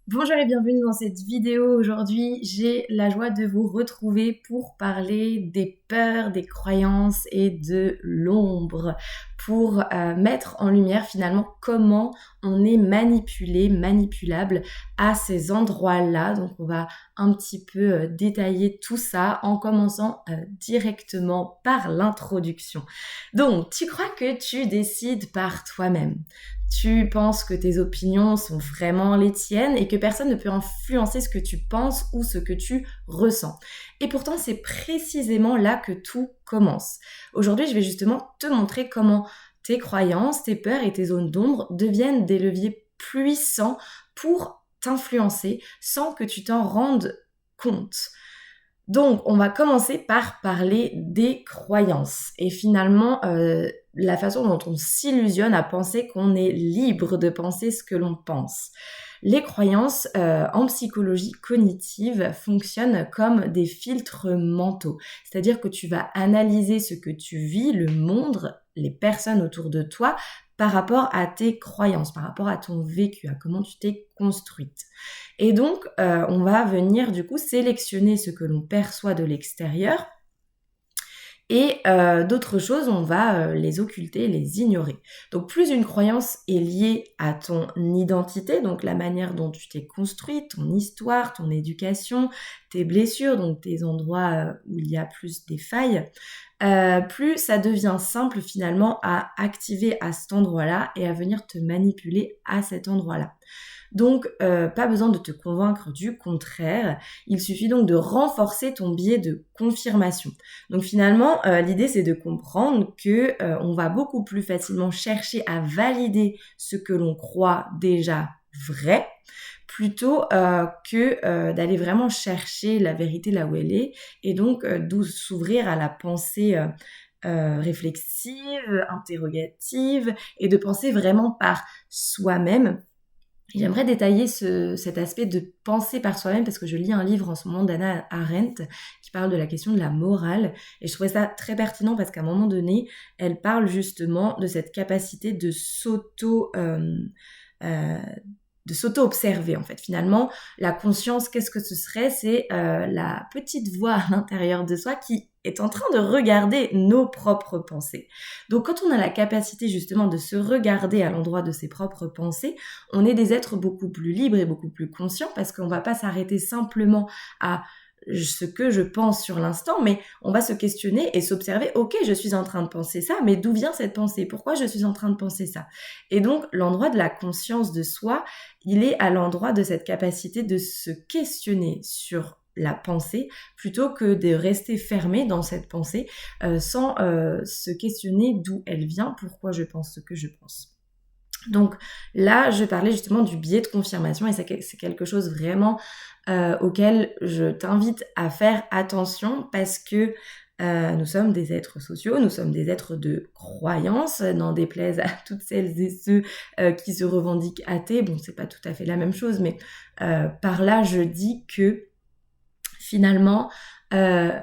Bonjour et bienvenue dans cette vidéo. Aujourd'hui, j'ai la joie de vous retrouver pour parler des peurs, des croyances et de l'ombre, pour mettre en lumière finalement comment on est manipulé, manipulable à ces endroits-là. Donc on va un petit peu détailler tout ça en commençant directement par l'introduction. Donc, tu crois que tu décides par toi-même? Tu penses que tes opinions sont vraiment les tiennes et que personne ne peut influencer ce que tu penses ou ce que tu ressens. Et pourtant, c'est précisément là que tout commence. Aujourd'hui, je vais justement te montrer comment tes croyances, tes peurs et tes zones d'ombre deviennent des leviers puissants pour t'influencer sans que tu t'en rendes compte. Donc, on va commencer par parler des croyances et finalement la façon dont on s'illusionne à penser qu'on est libre de penser ce que l'on pense. Les croyances en psychologie cognitive fonctionnent comme des filtres mentaux, c'est-à-dire que tu vas analyser ce que tu vis, le monde, les personnes autour de toi par rapport à tes croyances, par rapport à ton vécu, à comment tu t'es construite. Et donc, on va venir du coup sélectionner ce que l'on perçoit de l'extérieur et d'autres choses, on va les occulter, les ignorer. Donc plus une croyance est liée à ton identité, donc la manière dont tu t'es construite, ton histoire, ton éducation, tes blessures, donc tes endroits où il y a plus des failles, plus ça devient simple finalement à activer à cet endroit-là et à venir te manipuler à cet endroit-là. Donc, pas besoin de te convaincre du contraire. Il suffit donc de renforcer ton biais de confirmation. Donc finalement, l'idée c'est de comprendre que on va beaucoup plus facilement chercher à valider ce que l'on croit déjà vrai plutôt que d'aller vraiment chercher la vérité là où elle est et donc d'où s'ouvrir à la pensée réflexive, interrogative et de penser vraiment par soi-même. J'aimerais détailler cet aspect de penser par soi-même parce que je lis un livre en ce moment d'Hannah Arendt qui parle de la question de la morale et je trouvais ça très pertinent parce qu'à un moment donné, elle parle justement de cette capacité euh, de s'auto-observer en fait. Finalement, la conscience, qu'est-ce que ce serait? C'est la petite voix à l'intérieur de soi qui est en train de regarder nos propres pensées. Donc quand on a la capacité justement de se regarder à l'endroit de ses propres pensées, on est des êtres beaucoup plus libres et beaucoup plus conscients parce qu'on va pas s'arrêter simplement à ce que je pense sur l'instant, mais on va se questionner et s'observer, ok, je suis en train de penser ça, mais d'où vient cette pensée? Pourquoi je suis en train de penser ça? Et donc, l'endroit de la conscience de soi, il est à l'endroit de cette capacité de se questionner sur la pensée plutôt que de rester fermé dans cette pensée sans se questionner d'où elle vient, pourquoi je pense ce que je pense. Donc là, je parlais justement du biais de confirmation et c'est quelque chose vraiment auquel je t'invite à faire attention parce que nous sommes des êtres sociaux, nous sommes des êtres de croyance, n'en déplaise à toutes celles et ceux qui se revendiquent athées. Bon, c'est pas tout à fait la même chose, mais par là, je dis que finalement, euh,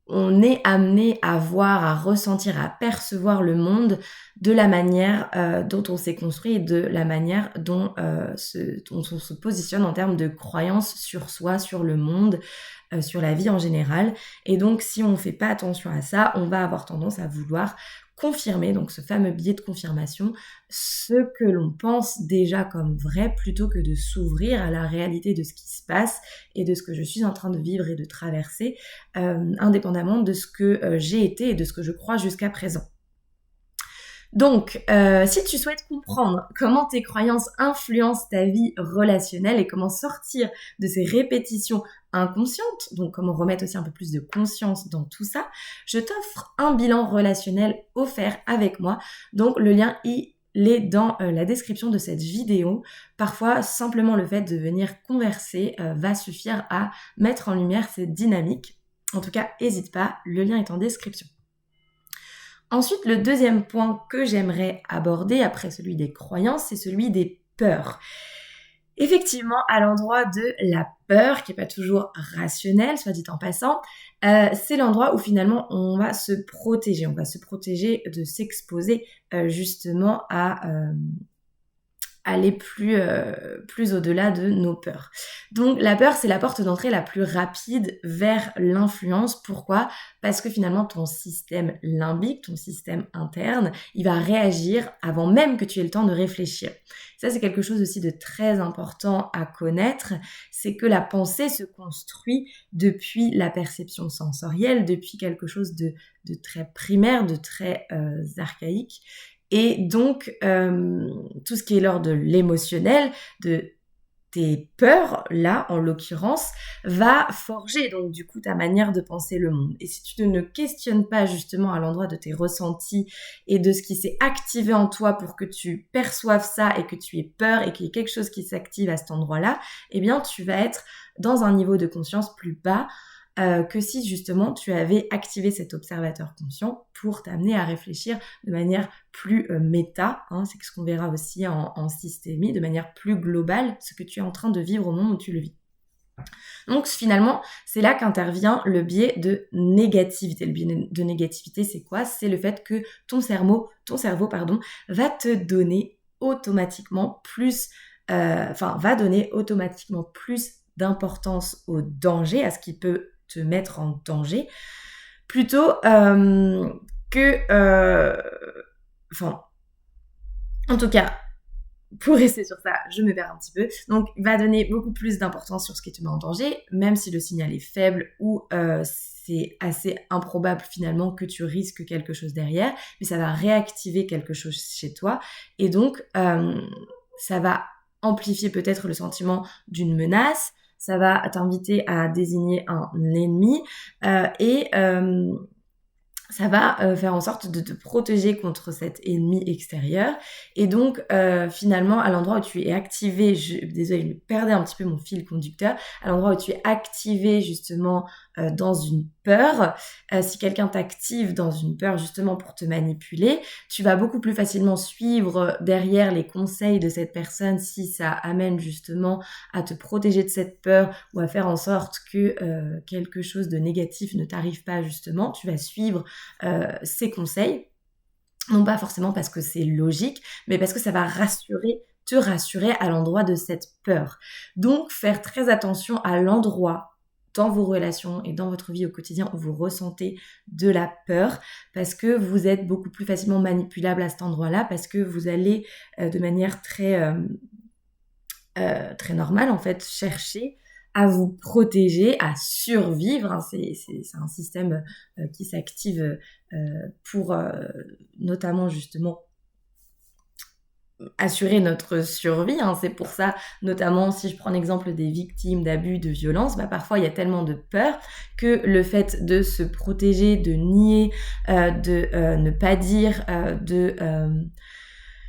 on est amené à voir, à ressentir, à percevoir le monde de la manière dont on s'est construit et de la manière dont on se positionne en termes de croyances sur soi, sur le monde, sur la vie en général. Et donc, si on ne fait pas attention à ça, on va avoir tendance à vouloir confirmer, donc ce fameux biais de confirmation, ce que l'on pense déjà comme vrai plutôt que de s'ouvrir à la réalité de ce qui se passe et de ce que je suis en train de vivre et de traverser, indépendamment de ce que j'ai été et de ce que je crois jusqu'à présent. Donc, si tu souhaites comprendre comment tes croyances influencent ta vie relationnelle et comment sortir de ces répétitions inconscientes, donc comment remettre aussi un peu plus de conscience dans tout ça, je t'offre un bilan relationnel offert avec moi. Donc, le lien il est dans la description de cette vidéo. Parfois, simplement le fait de venir converser va suffire à mettre en lumière cette dynamique. En tout cas, n'hésite pas, le lien est en description. Ensuite, le deuxième point que j'aimerais aborder après celui des croyances, c'est celui des peurs. Effectivement, à l'endroit de la peur, qui n'est pas toujours rationnelle, soit dit en passant, c'est l'endroit où finalement on va se protéger. On va se protéger de s'exposer justement aller plus au-delà de nos peurs. Donc la peur, c'est la porte d'entrée la plus rapide vers l'influence. Pourquoi ? Parce que finalement, ton système limbique, ton système interne, il va réagir avant même que tu aies le temps de réfléchir. Ça, c'est quelque chose aussi de très important à connaître, c'est que la pensée se construit depuis la perception sensorielle, depuis quelque chose de très primaire, de très archaïque. Et donc, tout ce qui est l'ordre de l'émotionnel, de tes peurs, là, en l'occurrence, va forger donc du coup ta manière de penser le monde. Et si tu ne questionnes pas justement à l'endroit de tes ressentis et de ce qui s'est activé en toi pour que tu perçoives ça et que tu aies peur et qu'il y ait quelque chose qui s'active à cet endroit-là, eh bien tu vas être dans un niveau de conscience plus bas que si justement tu avais activé cet observateur conscient pour t'amener à réfléchir de manière plus méta, c'est ce qu'on verra aussi en systémie, de manière plus globale, ce que tu es en train de vivre au moment où tu le vis. Donc finalement, c'est là qu'intervient le biais de négativité. Le biais de négativité, c'est quoi ? C'est le fait que ton cerveau, va te donner automatiquement plus, va donner automatiquement plus d'importance au danger, à ce qui peut te mettre en danger, plutôt que... en tout cas, pour rester sur ça, je me perds un petit peu. Donc, va donner beaucoup plus d'importance sur ce qui te met en danger, même si le signal est faible ou c'est assez improbable finalement que tu risques quelque chose derrière, mais ça va réactiver quelque chose chez toi. Et donc, ça va amplifier peut-être le sentiment d'une menace, ça va t'inviter à désigner un ennemi et ça va faire en sorte de te protéger contre cet ennemi extérieur. Et donc, finalement, à l'endroit où tu es activé, désolée, je perdais un petit peu mon fil conducteur, à l'endroit où tu es activé justement dans une peur, si quelqu'un t'active dans une peur justement pour te manipuler, tu vas beaucoup plus facilement suivre derrière les conseils de cette personne si ça amène justement à te protéger de cette peur ou à faire en sorte que quelque chose de négatif ne t'arrive pas justement. Tu vas suivre ses conseils, non pas forcément parce que c'est logique, mais parce que ça va te rassurer à l'endroit de cette peur. Donc, faire très attention à l'endroit dans vos relations et dans votre vie au quotidien où vous ressentez de la peur, parce que vous êtes beaucoup plus facilement manipulable à cet endroit-là, parce que vous allez de manière très normale en fait chercher à vous protéger, à survivre. C'est un système qui s'active pour notamment justement assurer notre survie. C'est pour ça, notamment si je prends l'exemple des victimes d'abus, de violences, parfois il y a tellement de peur que le fait de se protéger, de nier, de ne pas dire,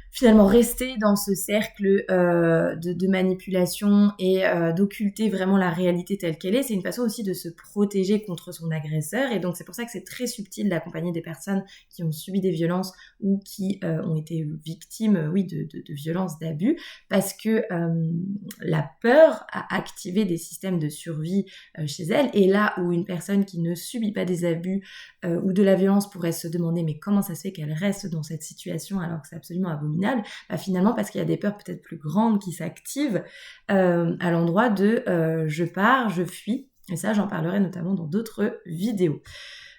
finalement rester dans ce cercle de manipulation et d'occulter vraiment la réalité telle qu'elle est, c'est une façon aussi de se protéger contre son agresseur. Et donc c'est pour ça que c'est très subtil d'accompagner des personnes qui ont subi des violences ou qui ont été victimes de violences, d'abus, parce que la peur a activé des systèmes de survie chez elles. Et là où une personne qui ne subit pas des abus ou de la violence pourrait se demander mais comment ça se fait qu'elle reste dans cette situation alors que c'est absolument abominable, finalement parce qu'il y a des peurs peut-être plus grandes qui s'activent à l'endroit de je pars, je fuis. Et ça, j'en parlerai notamment dans d'autres vidéos.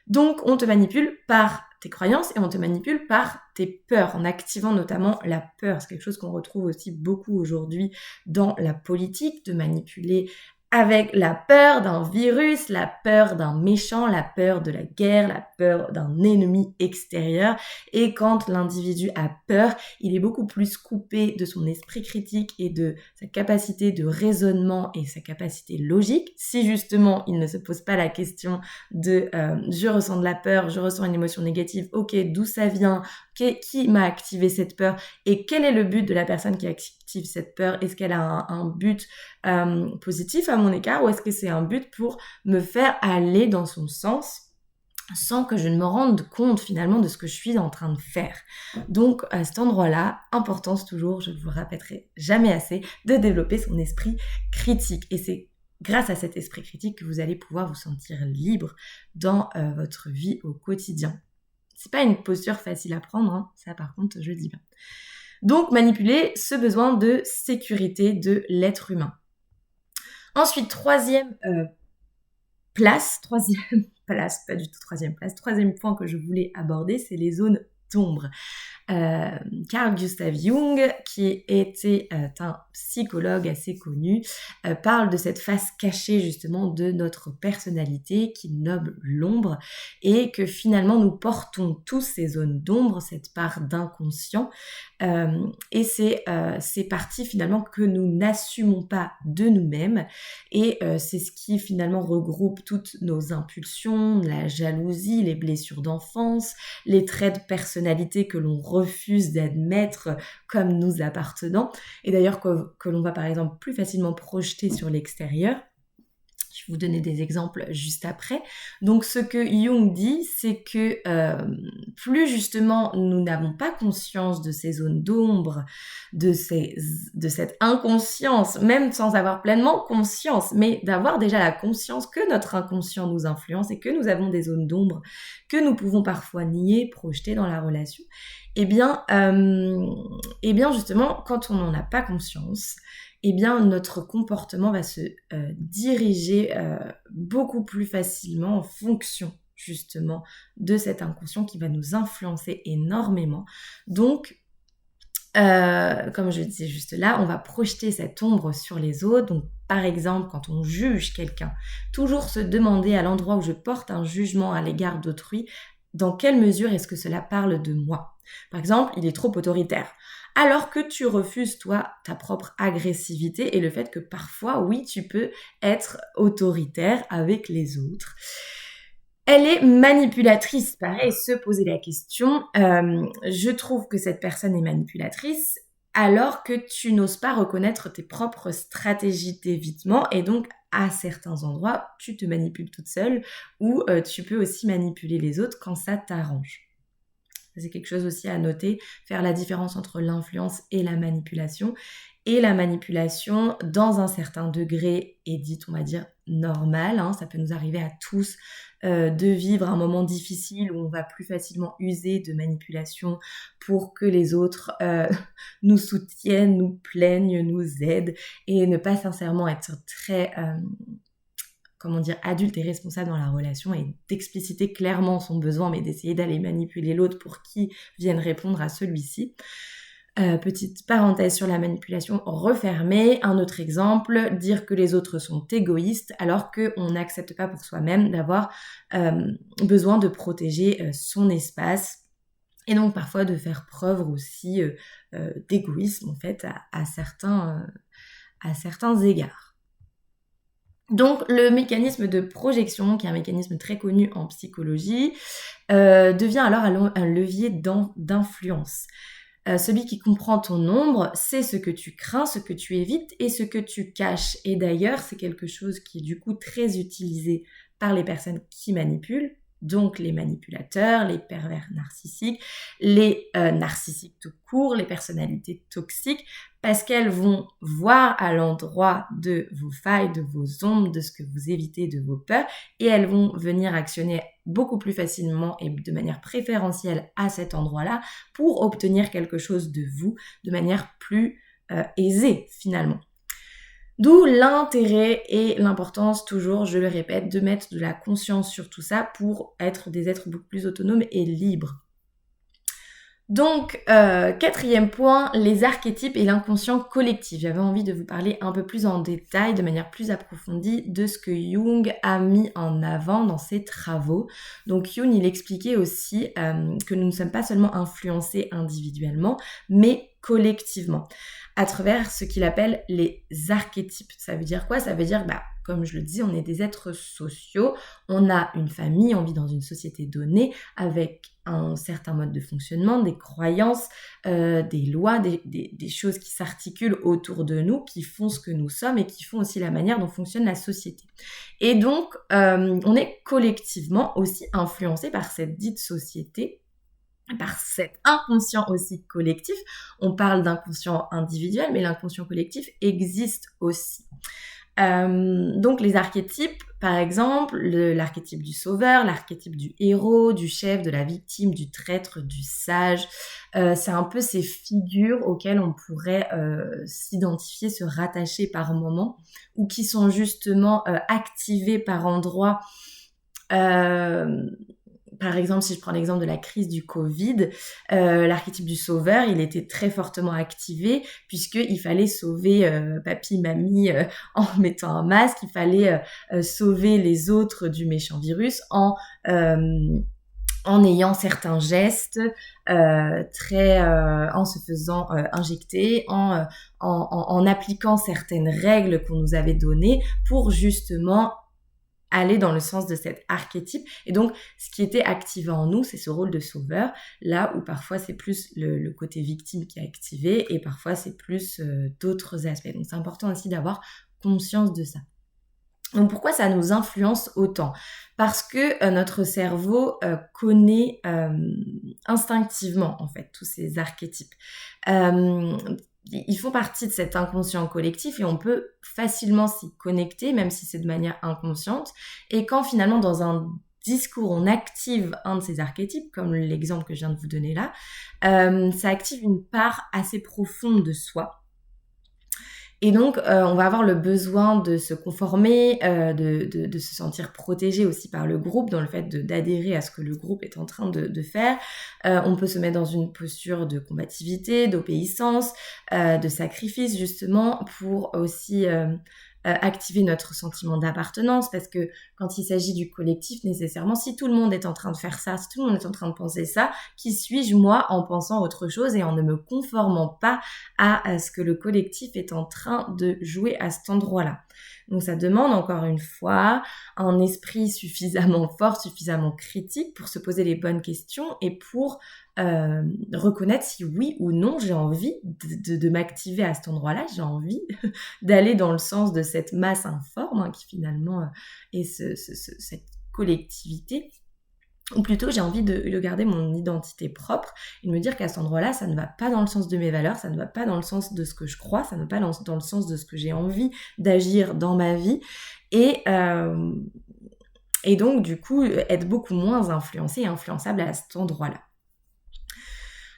Donc, on te manipule par tes croyances et on te manipule par tes peurs, en activant notamment la peur. C'est quelque chose qu'on retrouve aussi beaucoup aujourd'hui dans la politique, de manipuler avec la peur d'un virus, la peur d'un méchant, la peur de la guerre, la peur d'un ennemi extérieur. Et quand l'individu a peur, il est beaucoup plus coupé de son esprit critique et de sa capacité de raisonnement et sa capacité logique. Si justement il ne se pose pas la question de je ressens de la peur, je ressens une émotion négative, ok, d'où ça vient, qui m'a activé cette peur et quel est le but de la personne qui active cette peur? Est-ce qu'elle a un but positif à mon égard ou est-ce que c'est un but pour me faire aller dans son sens sans que je ne me rende compte finalement de ce que je suis en train de faire? Donc à cet endroit-là, importance toujours, je ne vous répéterai jamais assez, de développer son esprit critique. Et c'est grâce à cet esprit critique que vous allez pouvoir vous sentir libre dans votre vie au quotidien. C'est pas une posture facile à prendre, ça par contre je le dis bien. Donc manipuler ce besoin de sécurité de l'être humain. Ensuite, troisième place, troisième point que je voulais aborder, c'est les zones d'ombre. Carl Gustav Jung, qui était un psychologue assez connu, parle de cette face cachée justement de notre personnalité qu'il nomme l'ombre, et que finalement nous portons tous ces zones d'ombre, cette part d'inconscient, et ces parties finalement que nous n'assumons pas de nous-mêmes, et c'est ce qui finalement regroupe toutes nos impulsions, la jalousie, les blessures d'enfance, les traits de personnalité que l'on refuse d'admettre comme nous appartenant, et d'ailleurs que l'on va par exemple plus facilement projeter sur l'extérieur. Je vais vous donner des exemples juste après. Donc ce que Jung dit, c'est que plus justement nous n'avons pas conscience de ces zones d'ombre, de cette inconscience, même sans avoir pleinement conscience, mais d'avoir déjà la conscience que notre inconscient nous influence et que nous avons des zones d'ombre que nous pouvons parfois nier, projeter dans la relation, eh bien justement, quand on n'en a pas conscience, eh bien notre comportement va se diriger beaucoup plus facilement en fonction justement de cet inconscient qui va nous influencer énormément. Donc, comme je disais juste là, on va projeter cette ombre sur les autres. Donc, par exemple, quand on juge quelqu'un, toujours se demander à l'endroit où je porte un jugement à l'égard d'autrui, dans quelle mesure est-ce que cela parle de moi ? Par exemple, il est trop autoritaire. Alors que tu refuses, toi, ta propre agressivité et le fait que parfois, oui, tu peux être autoritaire avec les autres. Elle est manipulatrice, pareil, se poser la question, je trouve que cette personne est manipulatrice alors que tu n'oses pas reconnaître tes propres stratégies d'évitement et donc à certains endroits, tu te manipules toute seule ou tu peux aussi manipuler les autres quand ça t'arrange. C'est quelque chose aussi à noter, faire la différence entre l'influence et la manipulation. Et la manipulation, dans un certain degré, est dite, on va dire, normale. Ça peut nous arriver à tous de vivre un moment difficile où on va plus facilement user de manipulation pour que les autres nous soutiennent, nous plaignent, nous aident et ne pas sincèrement être très... adulte et responsable dans la relation et d'expliciter clairement son besoin, mais d'essayer d'aller manipuler l'autre pour qu'il vienne répondre à celui-ci. Petite parenthèse sur la manipulation refermée. Un autre exemple, dire que les autres sont égoïstes alors qu'on n'accepte pas pour soi-même d'avoir besoin de protéger son espace. Et donc parfois de faire preuve aussi d'égoïsme en fait à certains égards. Donc le mécanisme de projection, qui est un mécanisme très connu en psychologie, devient alors un levier d'influence. Celui qui comprend ton ombre, c'est ce que tu crains, ce que tu évites et ce que tu caches. Et d'ailleurs, c'est quelque chose qui est du coup très utilisé par les personnes qui manipulent, donc les manipulateurs, les pervers narcissiques, les narcissiques tout court, les personnalités toxiques, parce qu'elles vont voir à l'endroit de vos failles, de vos ombres, de ce que vous évitez, de vos peurs, et elles vont venir actionner beaucoup plus facilement et de manière préférentielle à cet endroit-là pour obtenir quelque chose de vous de manière plus aisée finalement. D'où l'intérêt et l'importance, toujours, je le répète, de mettre de la conscience sur tout ça pour être des êtres beaucoup plus autonomes et libres. Donc, quatrième point, les archétypes et l'inconscient collectif. J'avais envie de vous parler un peu plus en détail, de manière plus approfondie, de ce que Jung a mis en avant dans ses travaux. Donc, Jung, il expliquait aussi que nous ne sommes pas seulement influencés individuellement, mais collectivement, à travers ce qu'il appelle les archétypes. Ça veut dire quoi ? Ça veut dire, comme je le dis, on est des êtres sociaux, on a une famille, on vit dans une société donnée avec un certain mode de fonctionnement, des croyances, des lois, des choses qui s'articulent autour de nous, qui font ce que nous sommes et qui font aussi la manière dont fonctionne la société. Et donc, on est collectivement aussi influencé par cette dite société, par cet inconscient aussi collectif. On parle d'inconscient individuel, mais l'inconscient collectif existe aussi. Donc les archétypes, par exemple, l'archétype du sauveur, l'archétype du héros, du chef, de la victime, du traître, du sage, c'est un peu ces figures auxquelles on pourrait s'identifier, se rattacher par moment, ou qui sont justement activées par endroits. Par exemple, si je prends l'exemple de la crise du Covid, l'archétype du sauveur, il était très fortement activé puisqu'il fallait sauver papy, mamie en mettant un masque, il fallait sauver les autres du méchant virus en ayant certains gestes en se faisant injecter, en appliquant certaines règles qu'on nous avait données pour justement aller dans le sens de cet archétype. Et donc, ce qui était activé en nous, c'est ce rôle de sauveur, là où parfois c'est plus le côté victime qui est activé et parfois c'est plus d'autres aspects. Donc, c'est important aussi d'avoir conscience de ça. Donc, pourquoi ça nous influence autant ? Parce que notre cerveau connaît instinctivement, en fait, tous ces archétypes. Ils font partie de cet inconscient collectif et on peut facilement s'y connecter, même si c'est de manière inconsciente. Et quand finalement, dans un discours, on active un de ces archétypes, comme l'exemple que je viens de vous donner là, ça active une part assez profonde de soi. Et donc, on va avoir le besoin de se conformer, de se sentir protégé aussi par le groupe, dans le fait d'adhérer à ce que le groupe est en train de faire. On peut se mettre dans une posture de combativité, d'obéissance, de sacrifice, justement, pour aussi activer notre sentiment d'appartenance, parce que quand il s'agit du collectif, nécessairement, si tout le monde est en train de faire ça, si tout le monde est en train de penser ça, qui suis-je moi en pensant autre chose et en ne me conformant pas à ce que le collectif est en train de jouer à cet endroit-là. Donc ça demande encore une fois un esprit suffisamment fort, suffisamment critique pour se poser les bonnes questions et pour reconnaître si oui ou non j'ai envie de m'activer à cet endroit-là, j'ai envie d'aller dans le sens de cette masse informe qui finalement est cette collectivité. Ou plutôt, j'ai envie de garder mon identité propre et de me dire qu'à cet endroit-là, ça ne va pas dans le sens de mes valeurs, ça ne va pas dans le sens de ce que je crois, ça ne va pas dans le sens de ce que j'ai envie d'agir dans ma vie. Et donc, du coup, être beaucoup moins influencé et influençable à cet endroit-là.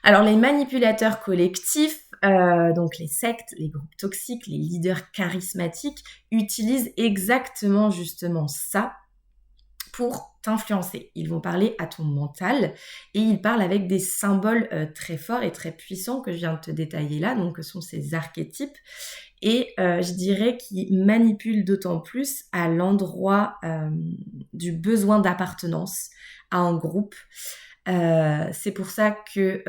Alors, les manipulateurs collectifs, donc les sectes, les groupes toxiques, les leaders charismatiques, utilisent exactement justement ça pour t'influencer. Ils vont parler à ton mental et ils parlent avec des symboles très forts et très puissants que je viens de te détailler là, donc que sont ces archétypes. Et je dirais qu'ils manipulent d'autant plus à l'endroit du besoin d'appartenance à un groupe. C'est pour ça que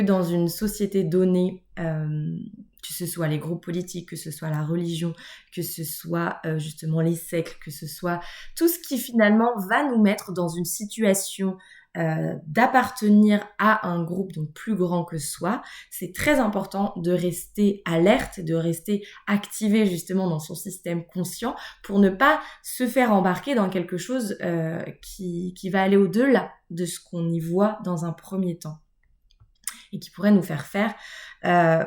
dans une société donnée, que ce soit les groupes politiques, que ce soit la religion, que ce soit justement les sectes, que ce soit tout ce qui finalement va nous mettre dans une situation d'appartenir à un groupe donc plus grand que soi, c'est très important de rester alerte, de rester activé justement dans son système conscient pour ne pas se faire embarquer dans quelque chose qui va aller au-delà de ce qu'on y voit dans un premier temps et qui pourrait nous faire faire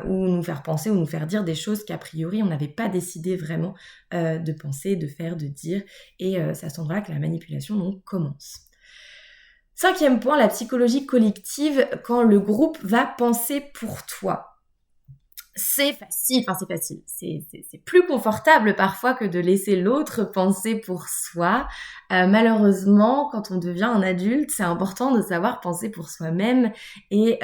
ou nous faire penser ou nous faire dire des choses qu'a priori on n'avait pas décidé vraiment de penser, de faire, de dire, et c'est à cet endroit-là que la manipulation donc commence. 5e point, la psychologie collective, quand le groupe va penser pour toi. C'est facile. C'est plus confortable parfois que de laisser l'autre penser pour soi. Malheureusement, quand on devient un adulte, c'est important de savoir penser pour soi-même et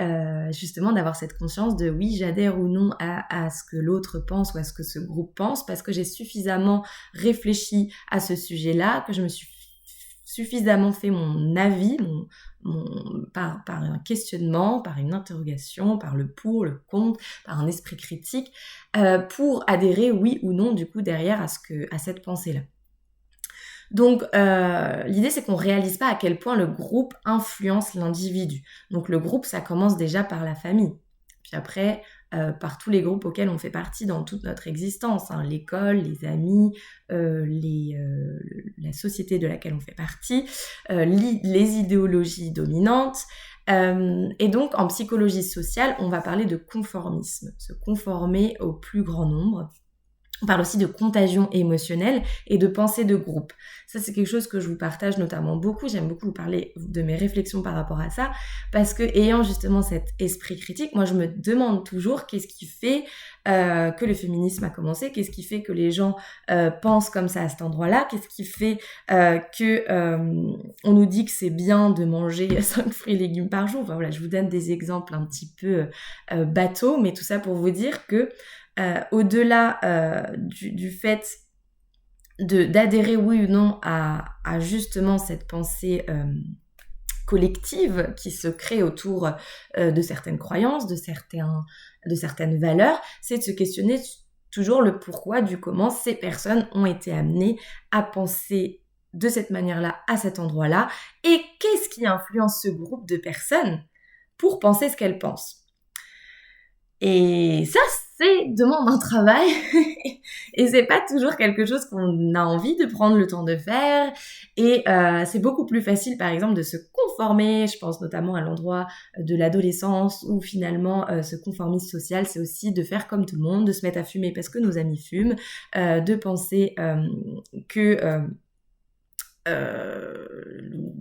justement d'avoir cette conscience de oui, j'adhère ou non à ce que l'autre pense ou à ce que ce groupe pense parce que j'ai suffisamment réfléchi à ce sujet-là, que je me suis suffisamment fait mon avis, par un questionnement, par une interrogation, par le pour, le contre, par un esprit critique, pour adhérer oui ou non du coup derrière à cette pensée-là. Donc l'idée c'est qu'on réalise pas à quel point le groupe influence l'individu. Donc le groupe ça commence déjà par la famille. Puis après, par tous les groupes auxquels on fait partie dans toute notre existence, hein, l'école, les amis, la société de laquelle on fait partie, les idéologies dominantes. Et donc, en psychologie sociale, on va parler de conformisme, se conformer au plus grand nombre, On parle aussi de contagion émotionnelle et de pensée de groupe. Ça, c'est quelque chose que je vous partage notamment beaucoup. J'aime beaucoup vous parler de mes réflexions par rapport à ça, parce que ayant justement cet esprit critique, moi, je me demande toujours qu'est-ce qui fait que le féminisme a commencé, qu'est-ce qui fait que les gens pensent comme ça à cet endroit-là, qu'est-ce qui fait que on nous dit que c'est bien de manger 5 fruits et légumes par jour. Enfin, voilà, je vous donne des exemples un petit peu bateaux, mais tout ça pour vous dire que au-delà du fait d'adhérer oui ou non à justement cette pensée collective qui se crée autour de certaines croyances, de certaines valeurs, c'est de se questionner toujours le pourquoi du comment ces personnes ont été amenées à penser de cette manière-là, à cet endroit-là, et qu'est-ce qui influence ce groupe de personnes pour penser ce qu'elles pensent. Et ça, c'est demande un travail et c'est pas toujours quelque chose qu'on a envie de prendre le temps de faire. Et c'est beaucoup plus facile, par exemple, de se conformer. Je pense notamment à l'endroit de l'adolescence où finalement ce conformisme social, c'est aussi de faire comme tout le monde, de se mettre à fumer parce que nos amis fument, de penser que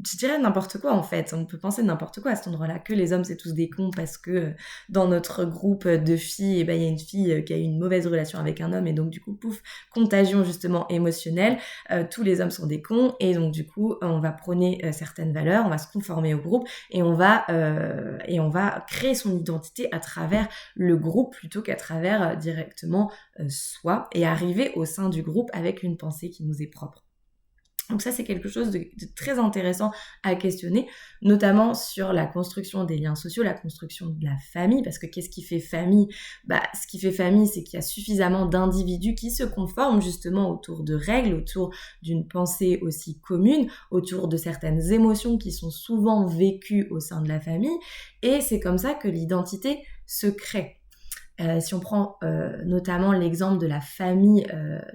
je dirais n'importe quoi en fait. On peut penser n'importe quoi à cet endroit-là, que les hommes c'est tous des cons parce que dans notre groupe de filles, il y a une fille qui a eu une mauvaise relation avec un homme et donc du coup, pouf, contagion justement émotionnelle, tous les hommes sont des cons et donc du coup, on va prôner certaines valeurs, on va se conformer au groupe et on va créer son identité à travers le groupe plutôt qu'à travers directement soi et arriver au sein du groupe avec une pensée qui nous est propre. Donc ça, c'est quelque chose de très intéressant à questionner, notamment sur la construction des liens sociaux, la construction de la famille, parce que qu'est-ce qui fait famille ? Ce qui fait famille, c'est qu'il y a suffisamment d'individus qui se conforment justement autour de règles, autour d'une pensée aussi commune, autour de certaines émotions qui sont souvent vécues au sein de la famille, et c'est comme ça que l'identité se crée. Si on prend notamment l'exemple de la famille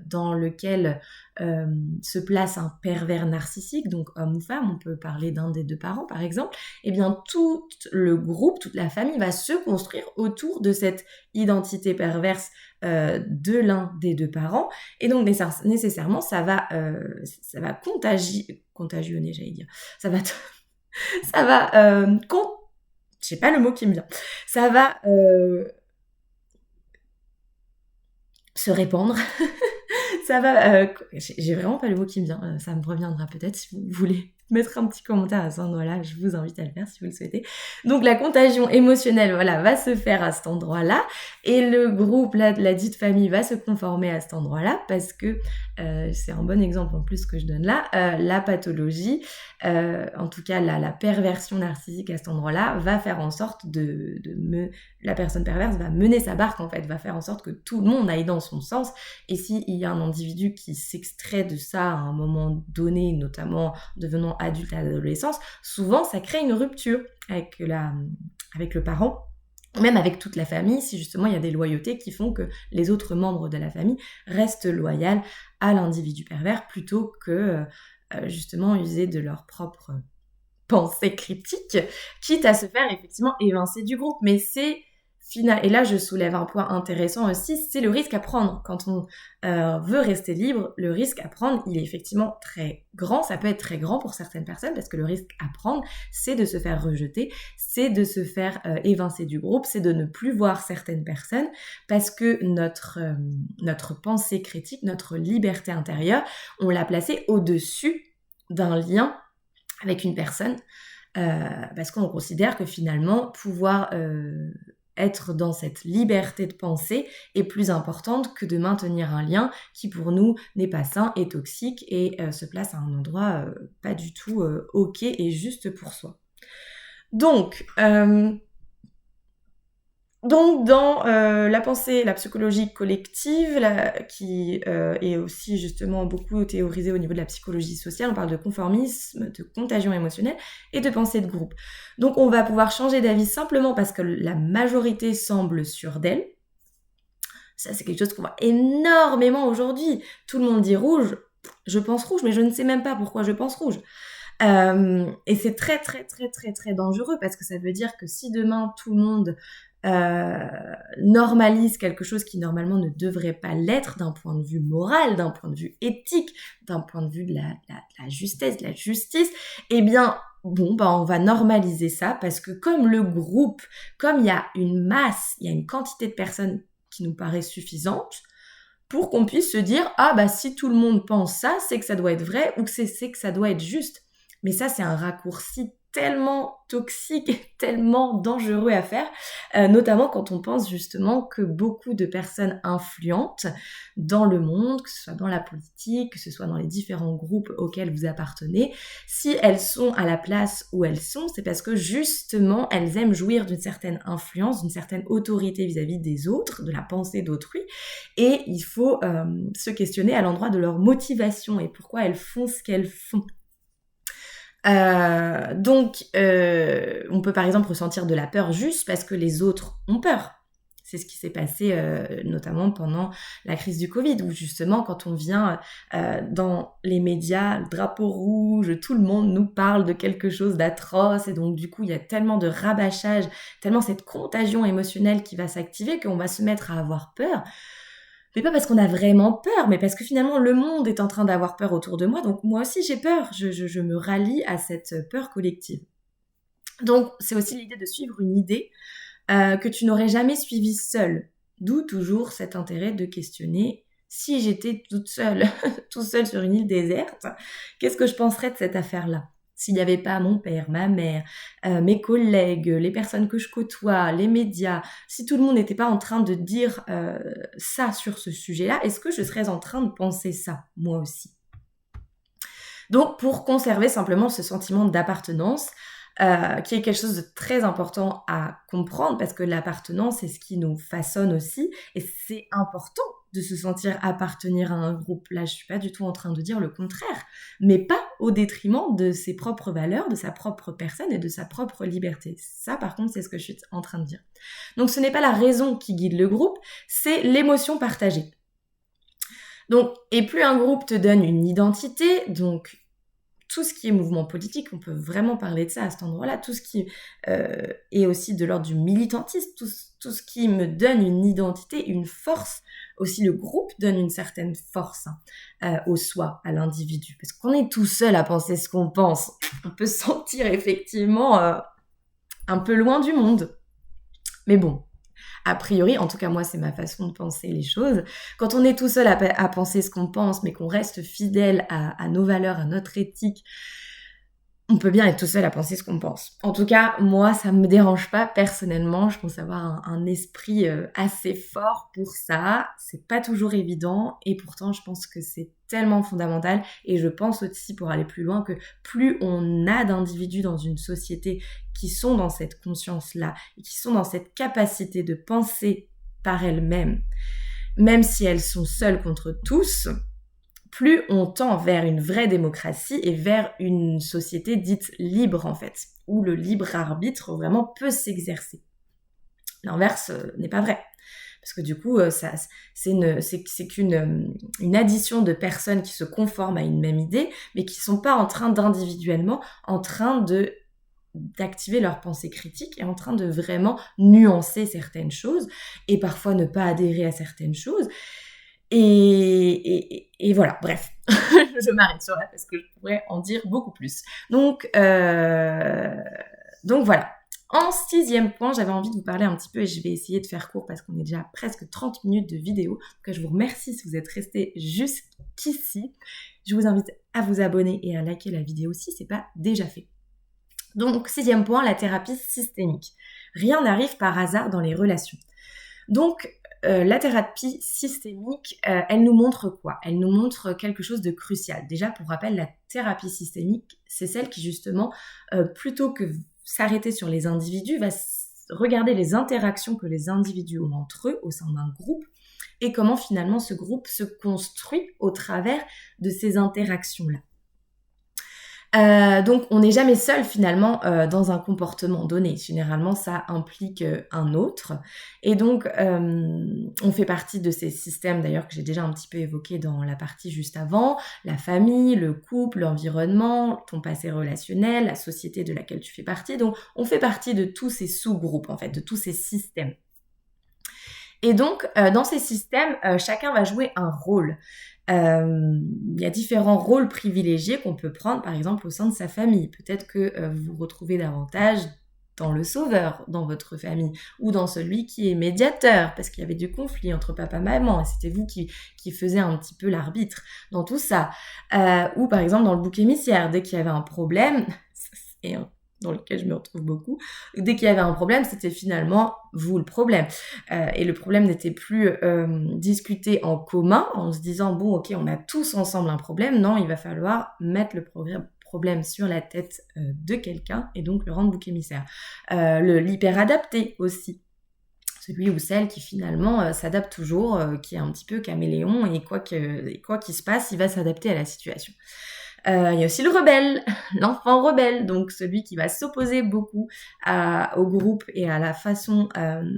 dans lequel se place un pervers narcissique, donc homme ou femme, on peut parler d'un des deux parents par exemple, eh bien tout le groupe, toute la famille va se construire autour de cette identité perverse de l'un des deux parents, et donc nécessairement ça va contagionner, j'allais dire, j'ai pas le mot qui me vient, ça va se répandre. Ça va... j'ai vraiment pas le mot qui me vient. Ça me reviendra peut-être si vous voulez mettre un petit commentaire à cet endroit-là. Je vous invite à le faire si vous le souhaitez. Donc la contagion émotionnelle, voilà, va se faire à cet endroit-là. Et le groupe, la dite famille, va se conformer à cet endroit-là parce que c'est un bon exemple en plus que je donne là. La pathologie, en tout cas la perversion narcissique à cet endroit-là, va faire en sorte la personne perverse va mener sa barque en fait, va faire en sorte que tout le monde aille dans son sens. Et s'il y a un individu qui s'extrait de ça à un moment donné, notamment devenant adulte à l'adolescence, souvent ça crée une rupture avec le parent, même avec toute la famille, si justement il y a des loyautés qui font que les autres membres de la famille restent loyaux à l'individu pervers plutôt que justement user de leur propre pensée cryptique, quitte à se faire effectivement évincer du groupe. Mais c'est et là je soulève un point intéressant aussi, c'est le risque à prendre. Quand on veut rester libre, le risque à prendre, il est effectivement très grand. Ça peut être très grand pour certaines personnes parce que le risque à prendre, c'est de se faire rejeter, c'est de se faire évincer du groupe, c'est de ne plus voir certaines personnes parce que notre pensée critique, notre liberté intérieure, on l'a placée au-dessus d'un lien avec une personne parce qu'on considère que finalement pouvoir être dans cette liberté de pensée est plus importante que de maintenir un lien qui pour nous n'est pas sain et toxique et se place à un endroit pas du tout ok et juste pour soi. Donc dans la pensée, la psychologie collective, qui est aussi justement beaucoup théorisée au niveau de la psychologie sociale, on parle de conformisme, de contagion émotionnelle et de pensée de groupe. Donc on va pouvoir changer d'avis simplement parce que la majorité semble sûre d'elle. Ça, c'est quelque chose qu'on voit énormément aujourd'hui. Tout le monde dit rouge, je pense rouge, mais je ne sais même pas pourquoi je pense rouge. Et c'est très très très très très dangereux parce que ça veut dire que si demain tout le monde normalise quelque chose qui normalement ne devrait pas l'être d'un point de vue moral, d'un point de vue éthique, d'un point de vue de la justesse, de la justice, eh bien, bon, bah, on va normaliser ça parce que comme le groupe, comme il y a une masse, il y a une quantité de personnes qui nous paraît suffisante, pour qu'on puisse se dire « Ah, bah si tout le monde pense ça, c'est que ça doit être vrai ou que c'est que ça doit être juste. » Mais ça, c'est un raccourci tellement toxique, tellement dangereux à faire, notamment quand on pense justement que beaucoup de personnes influentes dans le monde, que ce soit dans la politique, que ce soit dans les différents groupes auxquels vous appartenez, si elles sont à la place où elles sont, c'est parce que justement, elles aiment jouir d'une certaine influence, d'une certaine autorité vis-à-vis des autres, de la pensée d'autrui, et il faut se questionner à l'endroit de leur motivation et pourquoi elles font ce qu'elles font. Donc, on peut par exemple ressentir de la peur juste parce que les autres ont peur. C'est ce qui s'est passé notamment pendant la crise du Covid, où justement, quand on vient dans les médias, le drapeau rouge, tout le monde nous parle de quelque chose d'atroce, et donc du coup, il y a tellement de rabâchage, tellement cette contagion émotionnelle qui va s'activer qu'on va se mettre à avoir peur. Mais pas parce qu'on a vraiment peur, mais parce que finalement le monde est en train d'avoir peur autour de moi, donc moi aussi j'ai peur, je me rallie à cette peur collective. Donc c'est aussi l'idée de suivre une idée que tu n'aurais jamais suivie seule, d'où toujours cet intérêt de questionner si j'étais toute seule, tout seul sur une île déserte, qu'est-ce que je penserais de cette affaire-là ? S'il n'y avait pas mon père, ma mère, mes collègues, les personnes que je côtoie, les médias, si tout le monde n'était pas en train de dire ça sur ce sujet-là, est-ce que je serais en train de penser ça, moi aussi ? Donc, pour conserver simplement ce sentiment d'appartenance, qui est quelque chose de très important à comprendre, parce que l'appartenance, c'est ce qui nous façonne aussi, et c'est important de se sentir appartenir à un groupe. Là, je suis pas du tout en train de dire le contraire, mais pas au détriment de ses propres valeurs, de sa propre personne et de sa propre liberté. Ça, par contre, c'est ce que je suis en train de dire. Donc, ce n'est pas la raison qui guide le groupe, c'est l'émotion partagée. Donc, et plus un groupe te donne une identité, donc tout ce qui est mouvement politique, on peut vraiment parler de ça à cet endroit-là, tout ce qui est aussi de l'ordre du militantisme, tout ce qui me donne une identité, une force. Aussi, le groupe donne une certaine force au soi, à l'individu. Parce qu'on est tout seul à penser ce qu'on pense. On peut se sentir effectivement un peu loin du monde. Mais bon, a priori, en tout cas moi c'est ma façon de penser les choses, quand on est tout seul à penser ce qu'on pense, mais qu'on reste fidèle à nos valeurs, à notre éthique, on peut bien être tout seul à penser ce qu'on pense. En tout cas, moi, ça me dérange pas personnellement. Je pense avoir un esprit assez fort pour ça. C'est pas toujours évident et pourtant, je pense que c'est tellement fondamental. Et je pense aussi, pour aller plus loin, que plus on a d'individus dans une société qui sont dans cette conscience-là et qui sont dans cette capacité de penser par elles-mêmes, même si elles sont seules contre tous, plus on tend vers une vraie démocratie et vers une société dite libre, en fait, où le libre arbitre vraiment peut s'exercer. L'inverse n'est pas vrai. Parce que du coup, c'est qu'une addition de personnes qui se conforment à une même idée, mais qui sont pas en train d'individuellement, en train d'activer leur pensée critique et en train de vraiment nuancer certaines choses et parfois ne pas adhérer à certaines choses. Et voilà, bref, je m'arrête sur là parce que je pourrais en dire beaucoup plus. Donc voilà. En 6e point, j'avais envie de vous parler un petit peu et je vais essayer de faire court parce qu'on est déjà à presque 30 minutes de vidéo. Donc je vous remercie si vous êtes restés jusqu'ici. Je vous invite à vous abonner et à liker la vidéo si ce n'est pas déjà fait. Donc 6e point, la thérapie systémique. Rien n'arrive par hasard dans les relations. Donc la thérapie systémique, elle nous montre quoi ? Elle nous montre quelque chose de crucial. Déjà, pour rappel, la thérapie systémique, c'est celle qui justement, plutôt que s'arrêter sur les individus, va regarder les interactions que les individus ont entre eux au sein d'un groupe et comment finalement ce groupe se construit au travers de ces interactions-là. Donc, on n'est jamais seul finalement dans un comportement donné. Généralement, ça implique un autre. Et donc, on fait partie de ces systèmes d'ailleurs que j'ai déjà un petit peu évoqué dans la partie juste avant, la famille, le couple, l'environnement, ton passé relationnel, la société de laquelle tu fais partie. Donc, on fait partie de tous ces sous-groupes en fait, de tous ces systèmes. Et donc, dans ces systèmes, chacun va jouer un rôle. Il y a différents rôles privilégiés qu'on peut prendre, par exemple, au sein de sa famille. Peut-être que vous vous retrouvez davantage dans le sauveur, dans votre famille, ou dans celui qui est médiateur, parce qu'il y avait du conflit entre papa et maman, et c'était vous qui faisiez un petit peu l'arbitre dans tout ça. Ou par exemple dans le bouc émissaire, dès qu'il y avait un problème, et dans lequel je me retrouve beaucoup, dès qu'il y avait un problème, c'était finalement vous le problème. Et le problème n'était plus discuté en commun, en se disant, bon, ok, on a tous ensemble un problème. Non, il va falloir mettre le problème sur la tête de quelqu'un et donc le rendre bouc émissaire. L'hyper-adapté aussi. Celui ou celle qui finalement s'adapte toujours, qui est un petit peu caméléon et quoi qu'il se passe, il va s'adapter à la situation. Il y a aussi le rebelle, l'enfant rebelle, donc celui qui va s'opposer beaucoup au groupe et à la façon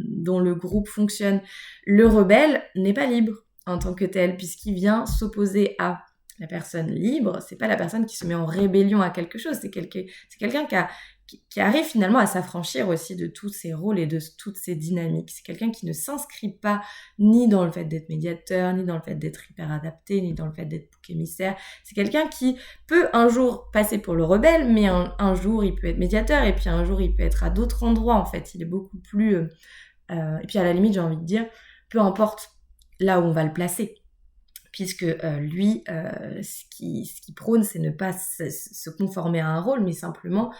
dont le groupe fonctionne. Le rebelle n'est pas libre en tant que tel, puisqu'il vient s'opposer à la personne libre. C'est pas la personne qui se met en rébellion à quelque chose, c'est quelqu'un qui arrive finalement à s'affranchir aussi de tous ces rôles et de toutes ces dynamiques. C'est quelqu'un qui ne s'inscrit pas ni dans le fait d'être médiateur, ni dans le fait d'être hyper adapté, ni dans le fait d'être bouc émissaire. C'est quelqu'un qui peut un jour passer pour le rebelle, mais un jour il peut être médiateur, et puis un jour il peut être à d'autres endroits en fait. Il est beaucoup plus... et puis à la limite, j'ai envie de dire, peu importe là où on va le placer. Puisque lui, ce qui prône, c'est ne pas se conformer à un rôle, mais simplement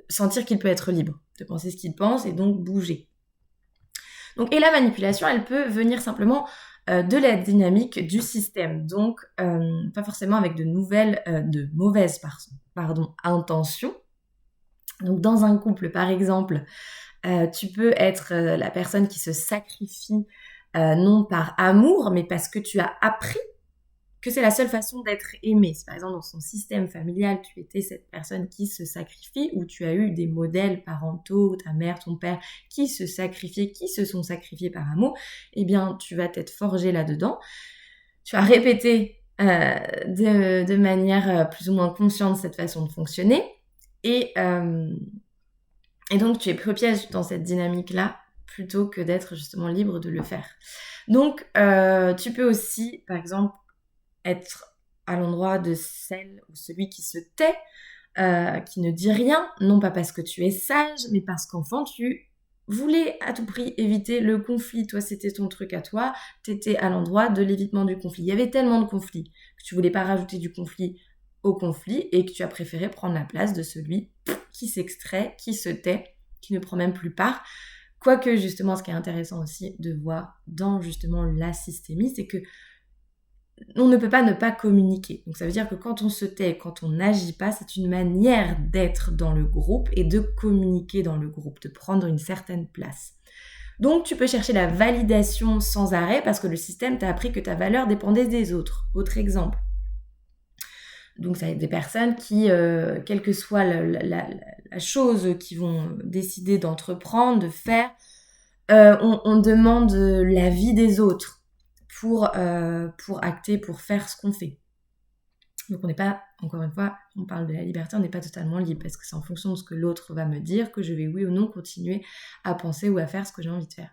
sentir qu'il peut être libre, de penser ce qu'il pense et donc bouger. Donc, et la manipulation, elle peut venir simplement de la dynamique du système, donc pas forcément avec de mauvaises intentions. Donc dans un couple, par exemple, tu peux être la personne qui se sacrifie non par amour, mais parce que tu as appris que c'est la seule façon d'être aimé. Si par exemple dans son système familial, tu étais cette personne qui se sacrifie, ou tu as eu des modèles parentaux, ta mère, ton père, qui se sont sacrifiés par amour, eh bien tu vas t'être forgé là-dedans. Tu as répété de manière plus ou moins consciente cette façon de fonctionner, et donc tu es pris au piège dans cette dynamique-là, plutôt que d'être justement libre de le faire. Donc tu peux aussi, par exemple, être à l'endroit de celle ou celui qui se tait, qui ne dit rien, non pas parce que tu es sage, mais parce qu'enfant, tu voulais à tout prix éviter le conflit. Toi, c'était ton truc à toi, t'étais à l'endroit de l'évitement du conflit. Il y avait tellement de conflits que tu voulais pas rajouter du conflit au conflit, et que tu as préféré prendre la place de celui qui s'extrait, qui se tait, qui ne prend même plus part. Quoique, justement, ce qui est intéressant aussi de voir dans justement la systémie, c'est que on ne peut pas ne pas communiquer. Donc ça veut dire que quand on se tait, quand on n'agit pas, c'est une manière d'être dans le groupe et de communiquer dans le groupe, de prendre une certaine place. Donc tu peux chercher la validation sans arrêt parce que le système t'a appris que ta valeur dépendait des autres. Autre exemple. Donc ça va être des personnes qui, quelle que soit la chose qu'ils vont décider d'entreprendre, de faire, on demande l'avis des autres pour acter, pour faire ce qu'on fait. Donc on n'est pas, encore une fois, on parle de la liberté, on n'est pas totalement libre, parce que c'est en fonction de ce que l'autre va me dire que je vais oui ou non continuer à penser ou à faire ce que j'ai envie de faire.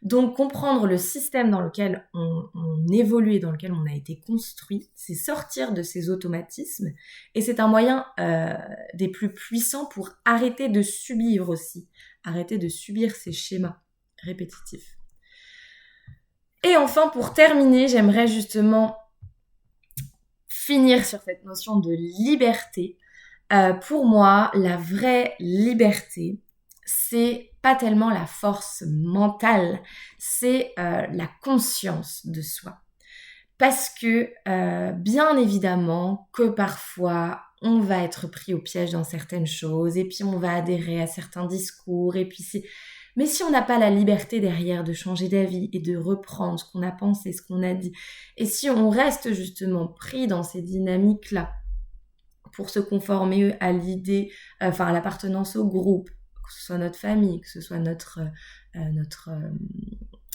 Donc comprendre le système dans lequel on évolue et dans lequel on a été construit, c'est sortir de ces automatismes, et c'est un moyen des plus puissants pour arrêter de subir aussi, arrêter de subir ces schémas répétitifs. Et enfin, pour terminer, j'aimerais justement finir sur cette notion de liberté. Pour moi, la vraie liberté, c'est pas tellement la force mentale, c'est la conscience de soi. Parce que, bien évidemment, que parfois, on va être pris au piège dans certaines choses, et puis on va adhérer à certains discours, et puis mais si on n'a pas la liberté derrière de changer d'avis et de reprendre ce qu'on a pensé, ce qu'on a dit, et si on reste justement pris dans ces dynamiques-là pour se conformer à l'idée, à l'appartenance au groupe, que ce soit notre famille, que ce soit notre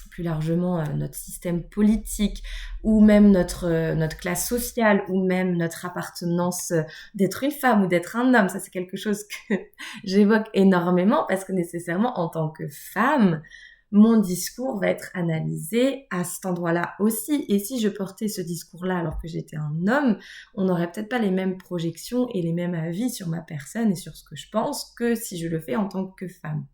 plus largement notre système politique, ou même notre classe sociale, ou même notre appartenance d'être une femme ou d'être un homme. Ça, c'est quelque chose que j'évoque énormément parce que nécessairement, en tant que femme, mon discours va être analysé à cet endroit-là aussi. Et si je portais ce discours-là alors que j'étais un homme, on n'aurait peut-être pas les mêmes projections et les mêmes avis sur ma personne et sur ce que je pense que si je le fais en tant que femme.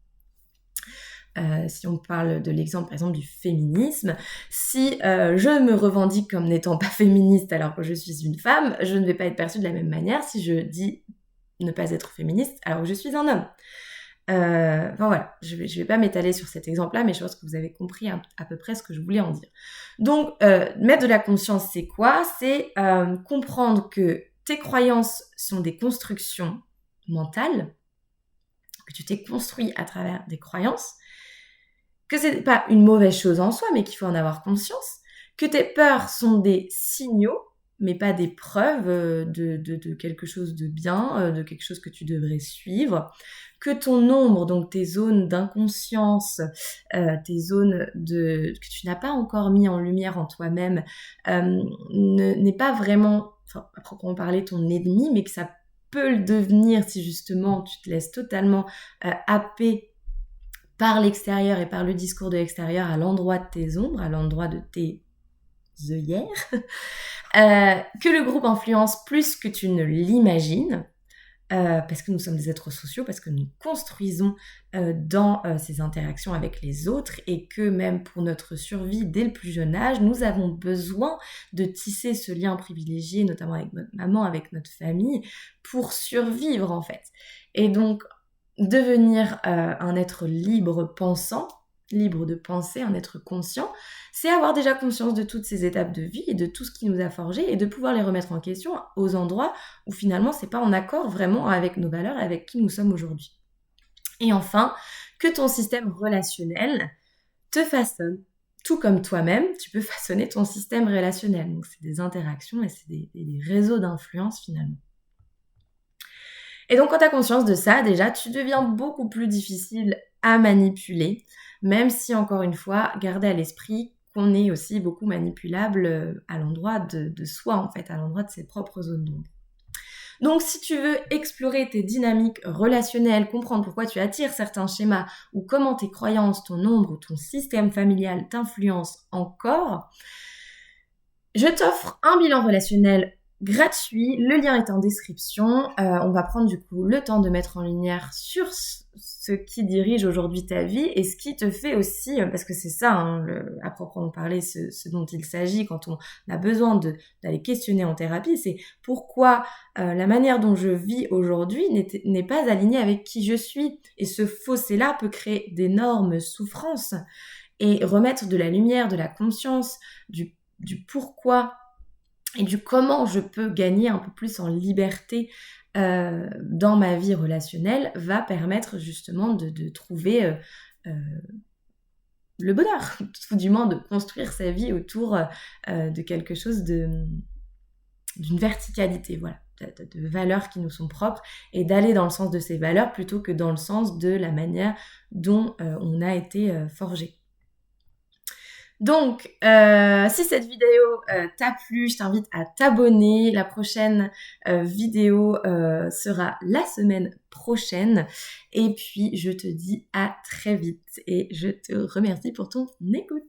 Si on parle de l'exemple, par exemple, du féminisme, si je me revendique comme n'étant pas féministe alors que je suis une femme, je ne vais pas être perçue de la même manière si je dis ne pas être féministe alors que je suis un homme. Voilà, je vais pas m'étaler sur cet exemple-là, mais je pense que vous avez compris à peu près ce que je voulais en dire. Donc, mettre de la conscience, c'est quoi ? C'est comprendre que tes croyances sont des constructions mentales, que tu t'es construit à travers des croyances, que c'est pas une mauvaise chose en soi, mais qu'il faut en avoir conscience, que tes peurs sont des signaux, mais pas des preuves de quelque chose de bien, de quelque chose que tu devrais suivre, que ton ombre, donc tes zones d'inconscience, tes zones que tu n'as pas encore mis en lumière en toi-même, n'est pas vraiment, à proprement parler, ton ennemi, mais que ça peut le devenir si justement tu te laisses totalement happer par l'extérieur et par le discours de l'extérieur à l'endroit de tes ombres, à l'endroit de tes œillères, que le groupe influence plus que tu ne l'imagines, parce que nous sommes des êtres sociaux, parce que nous construisons dans ces interactions avec les autres et que même pour notre survie dès le plus jeune âge, nous avons besoin de tisser ce lien privilégié, notamment avec notre maman, avec notre famille, pour survivre en fait. Et donc, devenir un être libre pensant, libre de penser, un être conscient, c'est avoir déjà conscience de toutes ces étapes de vie et de tout ce qui nous a forgé et de pouvoir les remettre en question aux endroits où finalement c'est pas en accord vraiment avec nos valeurs et avec qui nous sommes aujourd'hui. Et enfin, que ton système relationnel te façonne. Tout comme toi-même, tu peux façonner ton système relationnel. Donc c'est des interactions et c'est des réseaux d'influence finalement. Et donc, quand tu as conscience de ça, déjà, tu deviens beaucoup plus difficile à manipuler, même si, encore une fois, gardez à l'esprit qu'on est aussi beaucoup manipulable à l'endroit de soi, en fait, à l'endroit de ses propres zones d'ombre. Donc, si tu veux explorer tes dynamiques relationnelles, comprendre pourquoi tu attires certains schémas ou comment tes croyances, ton ombre ou ton système familial t'influencent encore, je t'offre un bilan relationnel gratuit, le lien est en description. On va prendre du coup le temps de mettre en lumière sur ce qui dirige aujourd'hui ta vie et ce qui te fait aussi, parce que c'est ça, à proprement parler, ce dont il s'agit quand on a besoin d'aller questionner en thérapie, c'est pourquoi la manière dont je vis aujourd'hui n'est pas alignée avec qui je suis. Et ce fossé-là peut créer d'énormes souffrances et remettre de la lumière, de la conscience, du pourquoi et du comment je peux gagner un peu plus en liberté dans ma vie relationnelle va permettre justement de trouver le bonheur, tout du moins de construire sa vie autour de quelque chose d'une verticalité, voilà, de valeurs qui nous sont propres et d'aller dans le sens de ces valeurs plutôt que dans le sens de la manière dont on a été forgé. Donc, si cette vidéo t'a plu, je t'invite à t'abonner. La prochaine vidéo sera la semaine prochaine. Et puis, je te dis à très vite et je te remercie pour ton écoute.